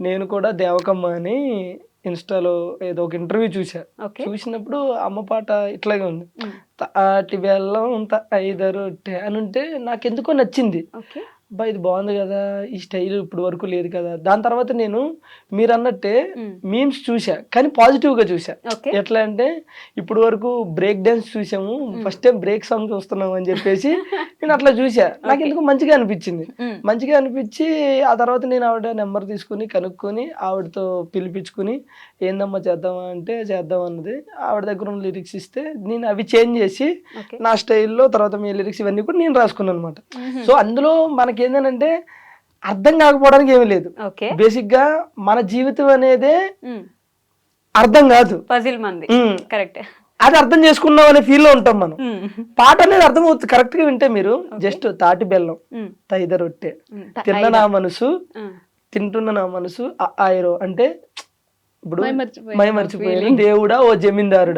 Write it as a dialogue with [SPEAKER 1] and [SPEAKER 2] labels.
[SPEAKER 1] నేను కూడా దేవకమ్మ అని ఇన్స్టాలో ఏదో ఒక ఇంటర్వ్యూ చూసా.
[SPEAKER 2] ఓకే.
[SPEAKER 1] చూసినప్పుడు అమ్మ పాట ఇట్లాగే ఉంది. తాటి బెల్లం ఐద రొట్టె అని ఉంటే నాకెందుకో నచ్చింది.
[SPEAKER 2] ఓకే.
[SPEAKER 1] అబ్బా! ఇది బాగుంది కదా! ఈ స్టైల్ ఇప్పుడు వరకు లేదు కదా! దాని తర్వాత నేను మీరన్నట్టే మీమ్స్ చూసా. కానీ పాజిటివ్‌గా చూసా.
[SPEAKER 2] ఓకే.
[SPEAKER 1] ఎట్లా అంటే ఇప్పుడు వరకు బ్రేక్ డాన్స్ చూసాము. ఫస్ట్ టైమ్ బ్రేక్ సాంగ్ చూస్తున్నాం అని చెప్పేసి నేను అట్లా చూసా. నాకెందుకో మంచిగా అనిపించింది. మంచిగా అనిపించి ఆ తర్వాత నేను ఆవిడ నెంబర్ తీసుకొని కనుక్కొని ఆవిడతో పిలిపించుకొని ఏందమ్మా చేద్దామా అంటే చేద్దాం అన్నది. ఆవిడ దగ్గర ఉన్న లిరిక్స్ ఇస్తే నేను అవి చేంజ్ చేసి
[SPEAKER 2] ఓకే.
[SPEAKER 1] నా స్టైల్‌లో తర్వాత మీ లిరిక్స్ ఇవన్నీ కూడా నేను రాసుకున్నాను అనమాట. సో అందులో మనకేంటంటే అర్థం కాకపోవడానికి ఏమీ లేదు.
[SPEAKER 2] ఓకే.
[SPEAKER 1] బేసిక్‌గా మన జీవితం అనేదే అర్థం కాదు.
[SPEAKER 2] పజిల్ మంది.
[SPEAKER 1] హ్మ్.
[SPEAKER 2] కరెక్ట్.
[SPEAKER 1] అది అర్థం చేసుకున్నాం అనే ఫీల్‌లో ఉంటాం మనం. పాట అనేది అర్థమవుతుంది కరెక్ట్‌గా వింటే మీరు. జస్ట్ తాటి బెల్లం తైద రొట్టె తిన్న నా మనసు తింటున్న నా మనసు ఆయిరో అంటే ఇప్పుడు మై మర్చిపోయాను దేవుడా ఓ జమీందారుడా